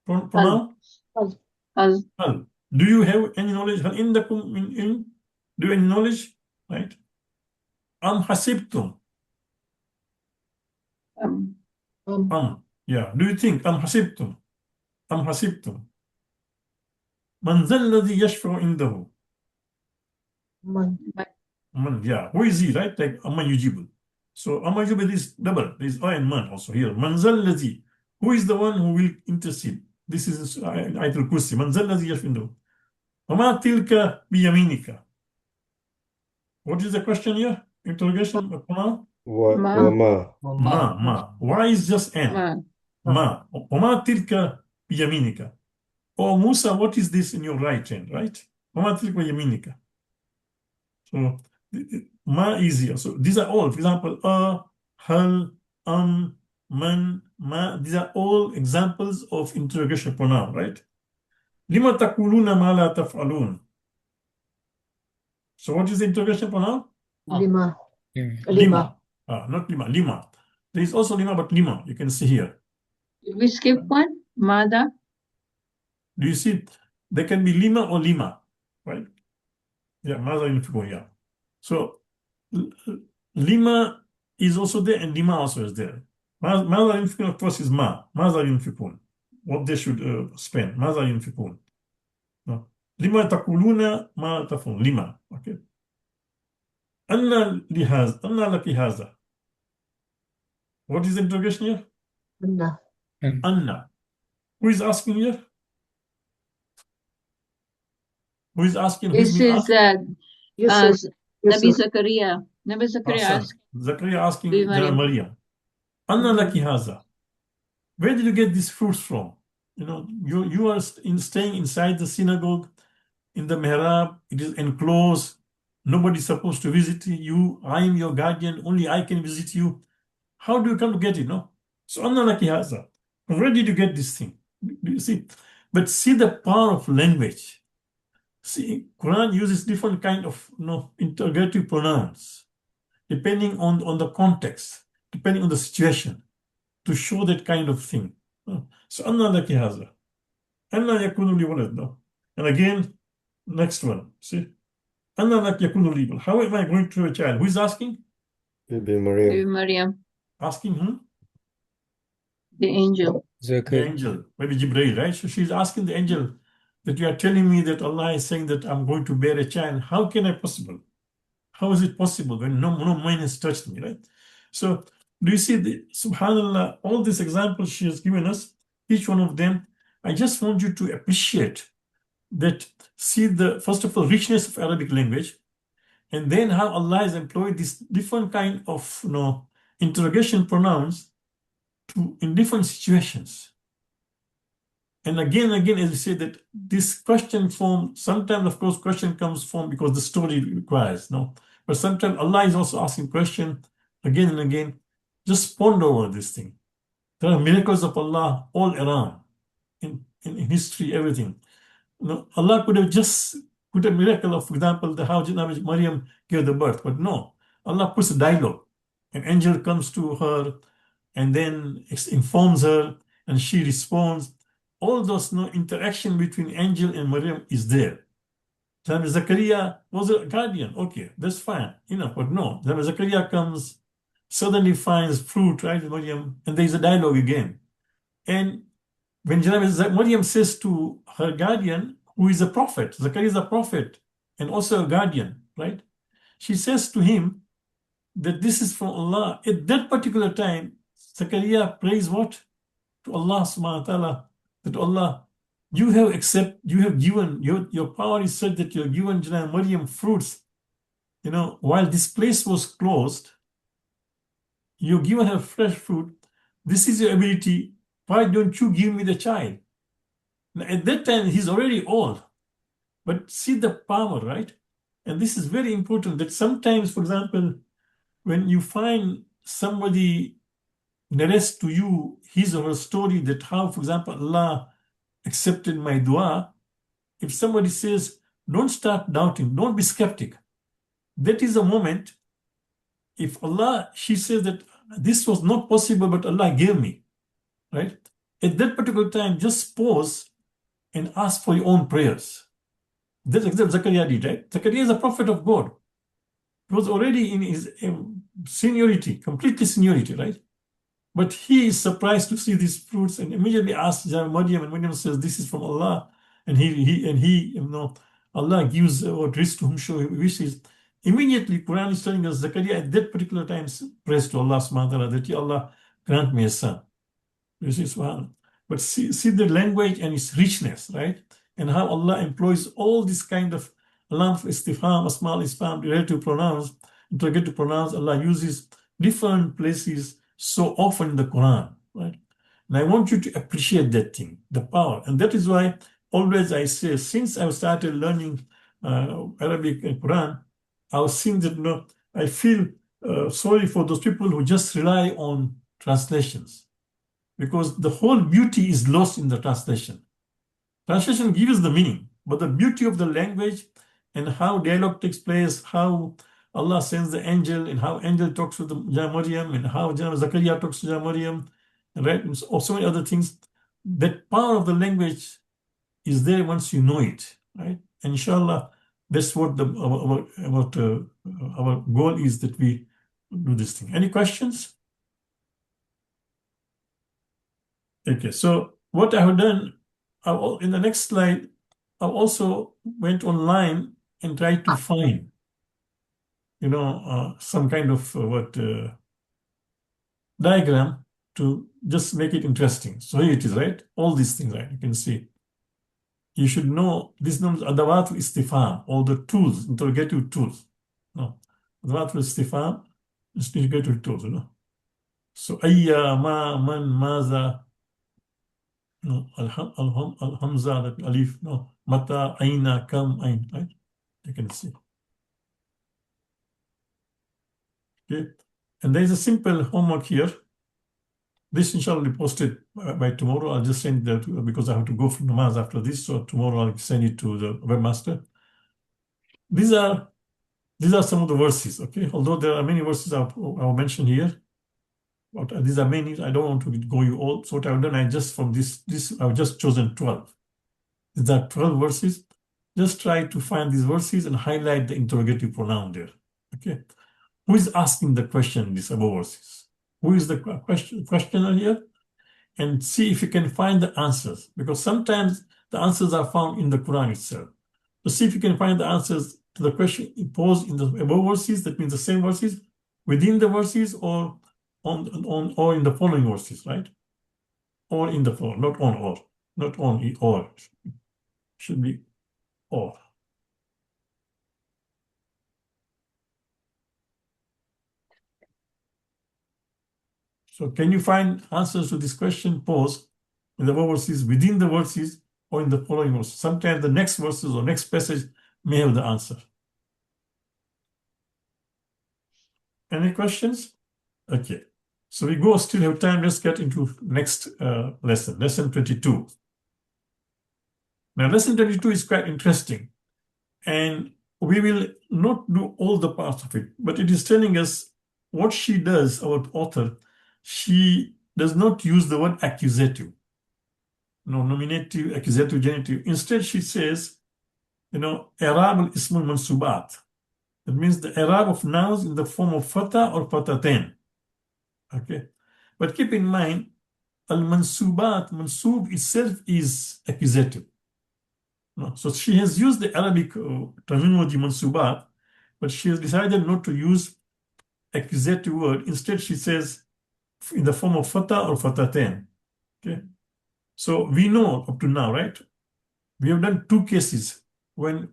pronoun? Hal. Hal. Do you have any knowledge? Hal indakum min ilm? Do you have any knowledge? right? Am hasibtum. Yeah. Do you think am hasibtum? Am hasibtum. Man zal ladhi yashfa'u indahu. Man. Man, yeah. Who is he, right? Like amma yujibul. So amma yujibul is double. There is I and man also here. Man zal ladhi. Who is the one who will intercede? This is Ayatul Kursi. Man zal ladhi yashfa'u indahu. Wama tilka biyaminika. What is the question here? Interrogation. Ma. Wama. Ma. Why is just N? Ma. Wama tilka biyaminika. Oh, Musa, what is this in your right hand, right? Wama tilka biyaminika. So, ma is here. So, these are all, for example, hal, man, ma. These are all examples of interrogation pronoun, right? Lima takuluna ma la taf'alun. So, what is the interrogation pronoun? Lima. Yeah. Lima. Not lima, lima. There is also lima, but lima, you can see here. Did we skip one? Mada? Do you see? There can be lima or lima, right? Yeah, mother yunfikun, yeah. So, lima is also there and lima also is there. Mother yunfikun, of course, is ma. Mother yunfikun. What they should spend. Mother yunfikun. No. Lima takuluna ma tafun. Lima. Okay. Anna laki haza. What is the interrogation here? Anna. And Anna. Who is asking here? Who is asking? Who is This being is asked? Yusuf. Nabi Yusuf. Zakaria. Nabi Zakaria Hassan. asked Zakaria asking Bibi Jana Maryam. Maryam. Anna laki haza. Where did you get these fruits from? You know, you are staying inside the synagogue, in the mihrab. It is enclosed. Nobody's supposed to visit you. I am your guardian. Only I can visit you. How do you come to get it? No. So Anna laki haza. Where did you get this thing? Do you see? But see the power of language. See, Quran uses different kind of interrogative pronouns, depending on the context, depending on the situation, to show that kind of thing. So anna laki haza. Anna yakunu li walad. No. And again, next one. See? Anna laki yakunu li walad. How am I going to a child? Who is asking? Bibi Bibi Maryam. Maryam, Asking whom? the angel. The Zakir. angel. Maybe Jibreel, right? So she's asking the angel that you are telling me that Allah is saying that I'm going to bear a child. How can I possible? How is it possible when no mind has touched me, right? So do you see subhanallah, all these examples she has given us, each one of them, I just want you to appreciate that, see the, first of all, richness of Arabic language, and then how Allah has employed this different kind of interrogation pronouns in different situations. And again, as we say, that this question form, sometimes, of course, question comes from because the story requires, no? But sometimes Allah is also asking question again and again. Just ponder over this thing. There are miracles of Allah all around, in history, everything. Allah could have just put a miracle of, for example, how Maryam gave the birth, but no. Allah puts a dialogue. An angel comes to her and then informs her, and she responds. All those interaction between angel and Maryam is there. Then Zakaria was a guardian. Okay, that's fine. But no. Then Zakaria comes, suddenly finds fruit, right, Maryam, and there's a dialogue again. And when Maryam says to her guardian, who is a prophet, Zakaria is a prophet and also a guardian, right? She says to him that this is from Allah. At that particular time, Zakaria prays what? To Allah subhanahu wa ta'ala, that Allah, you have given, your power is such that you have given Jana Maryam fruits. While this place was closed, you've given her fresh fruit. This is your ability. Why don't you give me the child? Now, at that time, he's already old. But see the power, right? And this is very important that sometimes, for example, when you find somebody narrates to you his or her story that how, for example, Allah accepted my dua, if somebody says, don't start doubting, don't be skeptic. That is a moment, if Allah, she says that this was not possible, but Allah gave me, right? At that particular time, just pause and ask for your own prayers. That's exactly what Zakaria did, right? Zakaria is a prophet of God. He was already in his seniority, completely seniority, right? But he is surprised to see these fruits and immediately asks Maryam, and Maryam says, "This is from Allah." And Allah gives what risk to whom he wishes. Immediately, Quran is telling us Zakaria at that particular time prays to Allah subhanahu wa ta'ala that, "Ya Allah, grant me a son." This is one. But see the language and its richness, right? And how Allah employs all this kind of alam istifham, asmal istifham, relative pronouns, interrogative pronouns. Allah uses different places so often in the Quran, right? And I want you to appreciate that thing, the power. And that is why always I say, since I started learning Arabic and Quran, I was seeing that, I feel sorry for those people who just rely on translations, because the whole beauty is lost in the translation. Translation gives the meaning, but the beauty of the language and how dialogue takes place, how Allah sends the angel, and how angel talks to the Maryam, and how Zakaria talks to Maryam, right? And so many other things. That power of the language is there once you know it, right? And inshallah, that's what our goal is, that we do this thing. Any questions? Okay, so what I have done, in the next slide, I also went online and tried to find, some kind of diagram to just make it interesting. So here it is, right? All these things, right? You can see. You should know these numbers, adawat istifham, all the tools, interrogative tools. No, adawat istifham, interrogative tools, So ayya, ma, man, maza. No, al-hamza, that alif, no, mata, aina, kam, ain, right? You can see. Okay, and there is a simple homework here. This inshallah will be posted by tomorrow. I'll just send that because I have to go for namaz after this. So tomorrow I'll send it to the webmaster. These are some of the verses. Okay, although there are many verses I'll mention here, but these are many. I don't want to go you all. So what I've done, I just from this I've just chosen 12. These are 12 verses. Just try to find these verses and highlight the interrogative pronoun there. Okay, who is asking the question in these above verses? Who is the questioner here? And see if you can find the answers, because sometimes the answers are found in the Quran itself. So see if you can find the answers to the question posed in the above verses, that means the same verses, within the verses, or or in the following verses, right? Or in the following, not on or, not on or, should be or. So can you find answers to this question posed in the verses, within the verses, or in the following verses? Sometimes the next verses or next passage may have the answer. Any questions? Okay. So we still have time. Let's get into next lesson, lesson 22. Now, lesson 22 is quite interesting. And we will not do all the parts of it, but it is telling us what she does, our author. She does not use the word accusative. No, nominative, accusative, genitive. Instead, she says, i'rab al-ism al-mansubat. That means the i'rab of nouns in the form of fatha or fatatain. Okay. But keep in mind, al-mansubat, mansub itself is accusative. No. So she has used the Arabic terminology mansubat, but she has decided not to use accusative word. Instead, she says in the form of fatha or fatatain. Okay. So we know up to now, right? We have done two cases when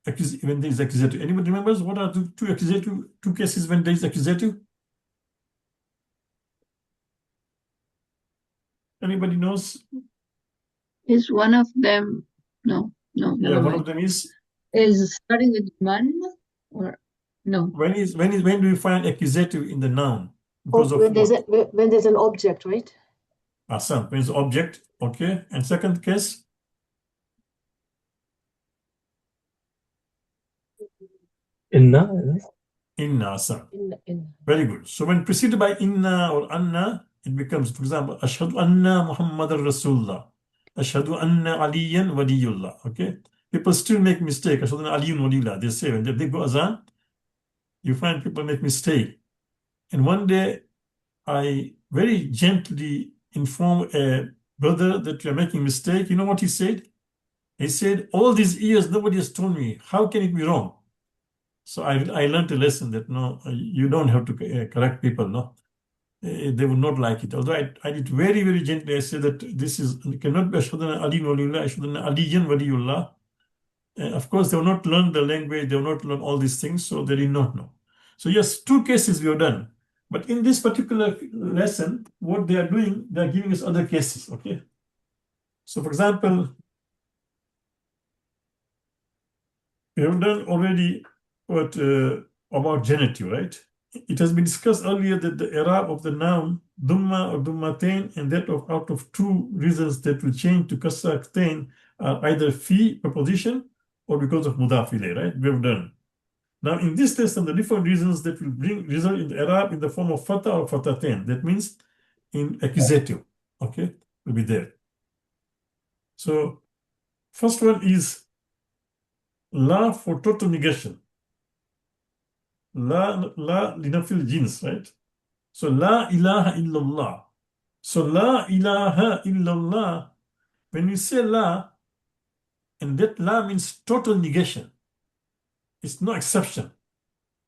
there is accusative. Anybody remembers what are the two cases when there is accusative? Anybody knows? Is one of them, no, Yeah, never one mind. of them is starting with man or no? when do we find accusative in the noun? Because of when what? when there's an object, right? Awesome. When it's object, okay. And second case? Inna. Inna, awesome. In Very good. So when preceded by inna or anna, it becomes, for example, ashhadu anna Muhammadar Rasulullah. Ashhadu anna Aliyan Waliyullah. Okay. People still make mistake. Ashhadu anna Aliyun Waliyullah. They say when they go azan, you find people make mistake. And one day, I very gently informed a brother that you're making mistake. You know what he said? He said, all these years, nobody has told me. How can it be wrong? So I learned a lesson that no, you don't have to correct people, no. They would not like it. Although I did very, very gently, I said that this is cannot be Ashhadu Ali Waliullah, Ashhadu Aliyan Waliullah. Of course, they will not learn the language, they will not learn all these things, so they did not know. So yes, 2 cases we have done. But in this particular lesson, what they are doing, they are giving us other cases, okay? So for example, we have done already what about genitive, right? It has been discussed earlier that the i'rab of the noun dumma or dummatain and that of out of 2 reasons that will change to kasra tain are either fi preposition or because of mudaf ilayh, right? We have done. Now in this lesson, the different reasons that will bring result in the i'rab in the form of fatha or fatatain. That means in accusative, okay, will be there. So first one is la for total negation. La linafil jins, right? So la ilaha illallah. So la ilaha illallah, when we say la, and that la means total negation. It's no exception.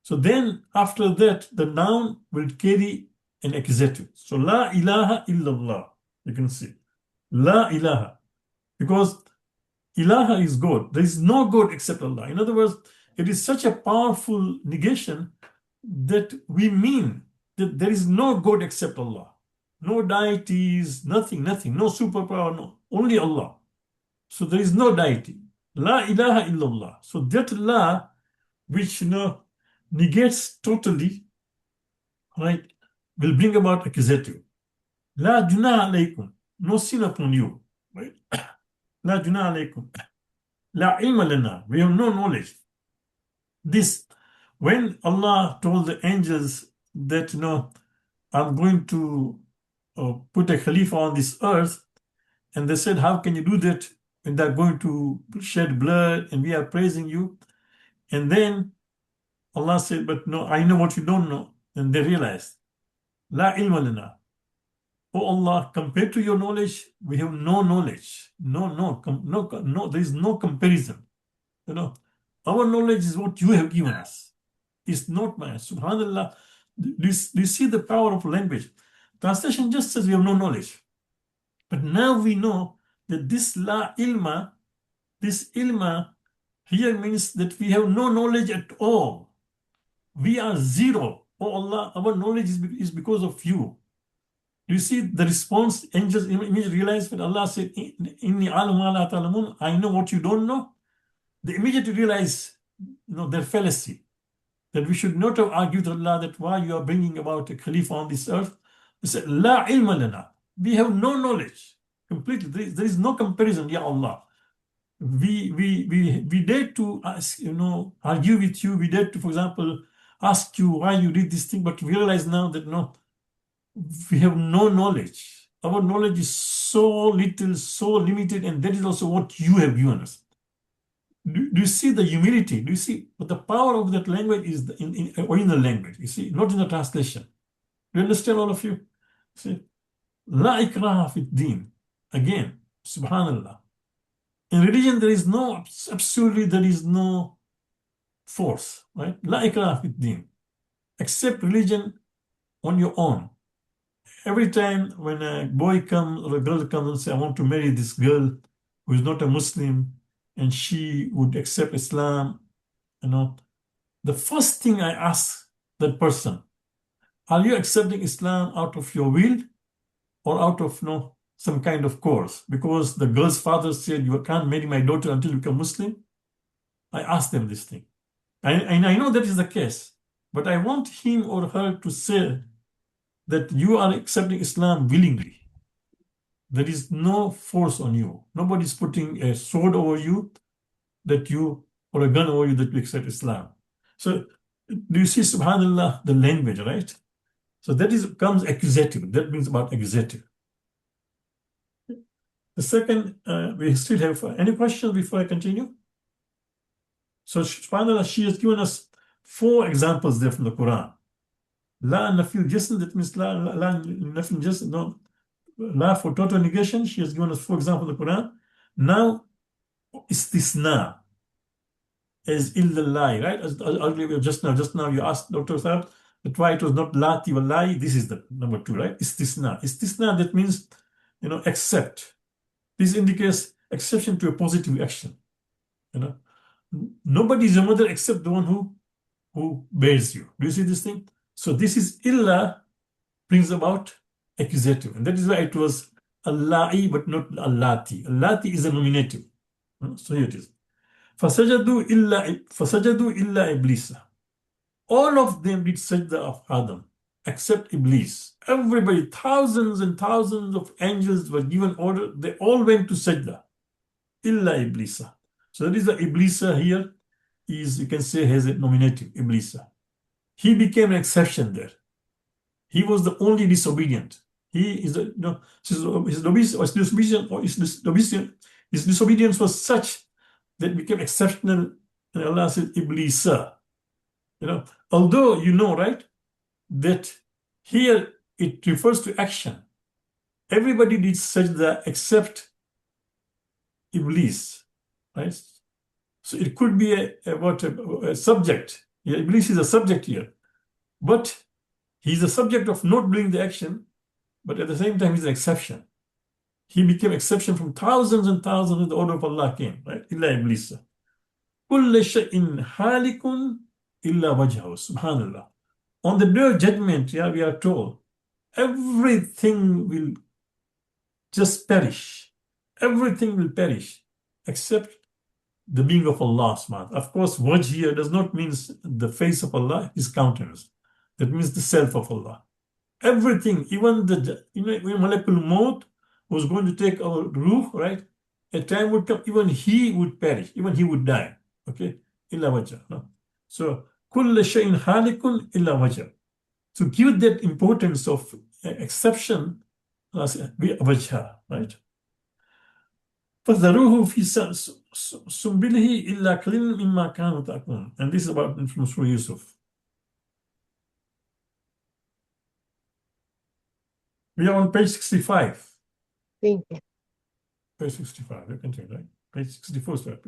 So then after that, the noun will carry an accusative. So la ilaha illallah. You can see. La ilaha. Because ilaha is God. There is no God except Allah. In other words, it is such a powerful negation that we mean that there is no God except Allah. No deities, nothing, no superpower, no, only Allah. So there is no deity. La ilaha illallah. So that la, which negates totally, right, will bring about accusative. La junaha alaykum. No sin upon you. Right? La junaha alaykum. La ilma lana. We have no knowledge. This, when Allah told the angels that, I'm going to put a Khalifa on this earth, and they said, how can you do that when they're going to shed blood and we are praising you? And then Allah said, but no, I know what you don't know. And they realized, La ilma lana. Oh Allah, compared to your knowledge, we have no knowledge. No, there is no comparison. Our knowledge is what you have given us. It's not mine. Subhanallah. Do you see the power of language? Translation just says we have no knowledge. But now we know that this ilma here means that we have no knowledge at all. We are zero. Oh Allah, our knowledge is because of you. Do you see the response? Angels immediately realized when Allah said, Inni alam ma la ta'lamun, I know what you don't know. They immediately realize their fallacy. That we should not have argued with Allah that why you are bringing about a Khalifa on this earth. They said, La ilma lana. We have no knowledge. Completely. There is no comparison, Ya Allah. We dare to ask, argue with you. We dare to, for example, ask you why you did this thing, but we realize now that no, we have no knowledge. Our knowledge is so little, so limited, and that is also what you have given us. Do you see the humility? Do you see? But the power of that language is in original language, you see, not in the translation. Do you understand, all of you? See? La ikraha fit din. Again, subhanallah. In religion, there is no force, right? La ikraha fit din. Accept religion on your own. Every time when a boy comes or a girl comes and says, I want to marry this girl who is not a Muslim, and she would accept Islam, the first thing I ask that person, are you accepting Islam out of your will or out of some kind of course? Because the girl's father said, you can't marry my daughter until you become Muslim. I ask them this thing. And I know that is the case, but I want him or her to say that you are accepting Islam willingly. There is no force on you. Nobody's putting a sword over you or a gun over you that you accept Islam. So do you see, subhanallah, the language, right? So that comes accusative. That means about accusative. The second, we still have any questions before I continue? So subhanallah, she has given us 4 examples there from the Quran. La nafil jasm, that means la nafil jasm, no. La for total negation, she has given us 4 examples in the Quran. Now, istisna is illallah, right? As earlier, just now you asked Dr. Saab that why it was not lati wallahi. This is the number 2, right? Istisna. Istisna, that means, except. This indicates exception to a positive action. Nobody is a mother except the one who bears you. Do you see this thing? So this is illa brings about accusative. And that is why it was Allahi but not Allati. Allati is a nominative. So here it is. Fasajadu illa Iblisa. All of them did sajda of Adam except Iblis. Everybody, thousands and thousands of angels were given order. They all went to sajda. Illa Iblisa. So that is the Iblisa here is, you can say, has a nominative, Iblisa. He became an exception there. He was the only disobedient. He is his disobedience was such that it became exceptional, and Allah said Iblisa. Although right, that here it refers to action. Everybody did sajda except Iblis, right? So it could be a subject. Yeah, Iblis is a subject here, but he's a subject of not doing the action, but at the same time he's an exception. He became exception from thousands and thousands, and the order of Allah came, right? Illa Iblisa. Kullu shay'in halikun illa wajhahu. Subhanallah. On the day of judgment, we are told, everything will just perish. Everything will perish except the being of Allah. Of course, wajh here does not mean the face of Allah, his countenance. That means the self of Allah. Everything, even when Malakul Maut was going to take our ruh, right? A time would come, even he would perish, even he would die. Okay? Illa wajh. No? So, kulla shay'in halikun illa wajh. To give that importance of exception, wajha, right? فَذَرُوهُ فِي سُنْبِلِهِ إِلَّا قَلِيلٌ مِمَّا كَانُوا تَأْكُلُونَ. And this is about from Surah Yusuf. We are on page 65. Thank you. Page 65, you can take right? Page 64, sir.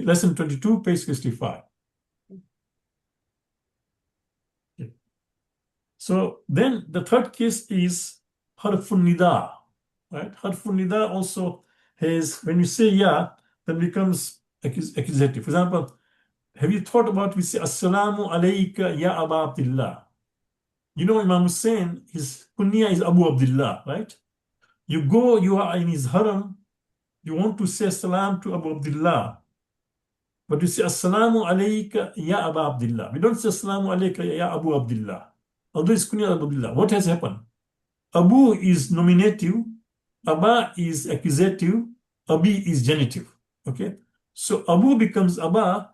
Lesson 22, page 65. Okay. So then the third case is harfun nida, right? Harfun nida also has, when you say ya, then becomes accusative. For example, have you thought about, we say, Assalamu alayka ya Aba Abdullah. Imam Hussein, his kunya is Abu Abdullah, right? You are in his haram, you want to say salam to Abu Abdullah, but you say Assalamu alayka ya Aba Abdullah. We don't say Assalamu alayka ya Abu Abdullah, although it's kunya Abu Abdullah. What has happened? Abu is nominative, Aba is accusative, Abi is genitive. Okay? So Abu becomes Aba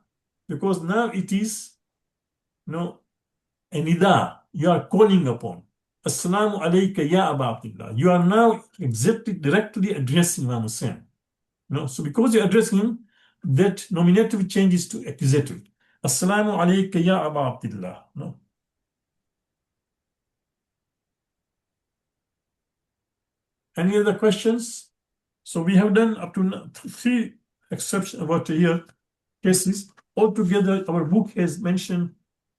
because now it is a nida. You are calling upon. Assalamu alayka ya Aba Abdullah. You are now exactly directly addressing Imam Hussein. So because you address him, that nominative changes to accusative. Assalamu alayka ya Aba Abdullah. Any other questions? So we have done up to 3 exceptions about here cases. Altogether, our book has mentioned,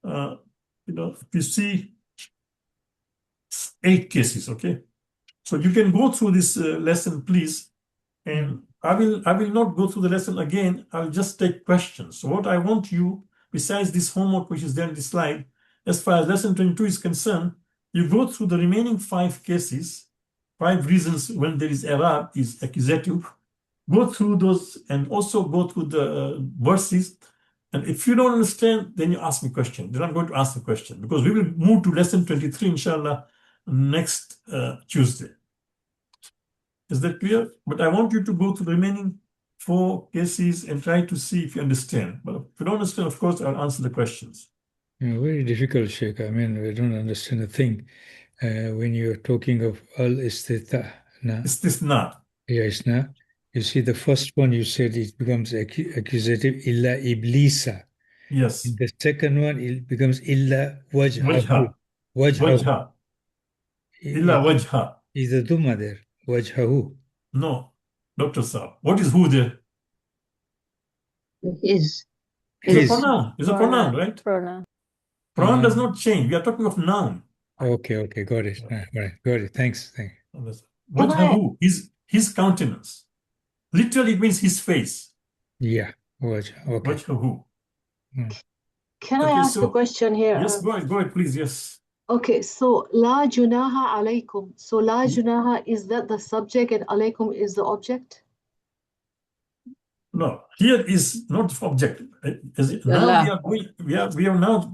you see 8 cases. Okay, so you can go through this lesson, please. And I will not go through the lesson again. I'll just take questions. So what I want you, besides this homework which is there in this slide, as far as lesson 22 is concerned, you go through the remaining 5 cases, 5 reasons when there is error, is accusative. Go through those and also go through the verses. And if you don't understand, then you ask me a question. Then I'm going to ask the question because we will move to lesson 23, inshallah, next Tuesday. Is that clear? But I want you to go through the remaining 4 cases and try to see if you understand. But if you don't understand, of course, I'll answer the questions. Very difficult, Sheikh. I mean, we don't understand a thing. When you're talking of al-istithna. Istisna. Yeah, isna. You see, the first one you said it becomes accusative, illa iblisa. Yes. In the second one, it becomes illa wajhahu. Wajha. Wajhahu. Wajha. Illa wajha. Is the dhamma there? Wajhahu. No. Dr. Saab. What is who there? His. It's a His. pronoun. It's a pronoun, right? Pronoun. Pronoun does not change. We are talking of noun. Okay, got it. Right, got it. Thanks. Wajhahu, his countenance. Literally, it means his face. Yeah, wajha. Okay. Wajhahu. Can I Okay, ask a question here? Yes, go ahead, please. Yes. Okay, so la junaha alaykum. So la junaha, is that the subject and alaykum is the object? No, here is not the object. Now we are now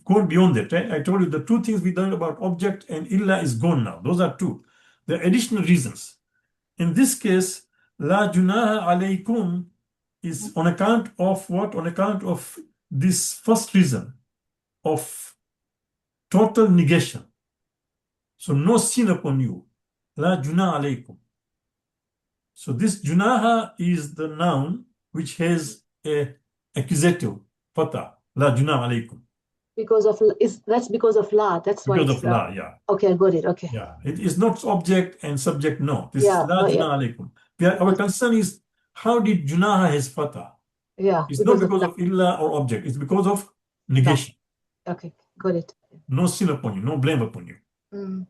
gone beyond that. Right? I told you the two things we learned about object and illa is gone now. Those are two. The additional reasons. In this case, la junaha alaykum is on account of what? On account of this first reason of total negation. So no sin upon you. La junaha alaykum. So this junaha is the noun which has a accusative, fata, la junaha alaykum. That's because of la. That's why Because it's of la, yeah. Okay, I got it. Okay. Yeah, it is not object and subject, no. This Yeah, is la not yet. junaha alaykum. Our concern is how did junaha has fata? Yeah. It's not because of illa or object, it's because of negation. Okay, got it. No sin upon you, no blame upon you. Mm.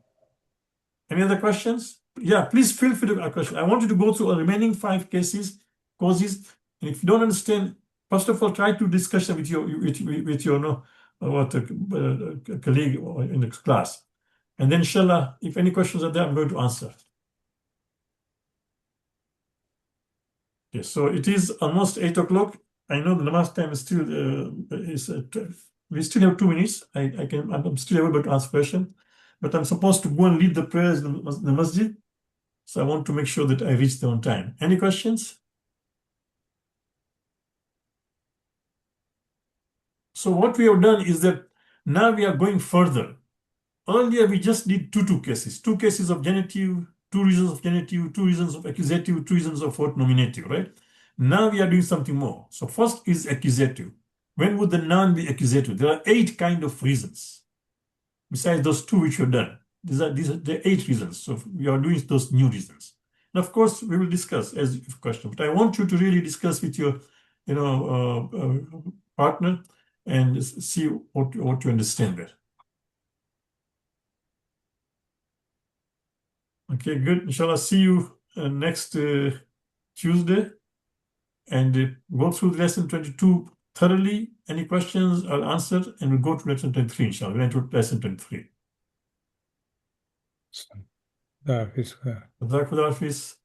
Any other questions? Yeah, please feel free to ask questions. I want you to go through the remaining 5 causes, and if you don't understand, first of all, try to discuss it with your colleague in the class, and then inshallah, if any questions are there, I'm going to answer. Okay, so it is almost 8 o'clock. I know the namaz time is still we still have 2 minutes. I'm still able to ask questions, but I'm supposed to go and lead the prayers in the masjid. So I want to make sure that I reach there on time. Any questions? So what we have done is that now we are going further. Earlier we just did two cases. 2 cases of genitive, 2 reasons of genitive, 2 reasons of accusative, 2 reasons of what nominative, right? Now we are doing something more. So first is accusative. When would the noun be accusative? There are 8 kind of reasons. Besides those 2 which we've done. These are the 8 reasons. So we are doing those new reasons. And of course, we will discuss as a question. But I want you to really discuss with your, partner and see what you understand there. Okay, good. Inshallah, see you next Tuesday. And go through lesson 22 thoroughly. Any questions, I'll answer. And we'll go to lesson 23, inshallah. We'll enter lesson 23. Hafiz. Jazakallah Hafiz.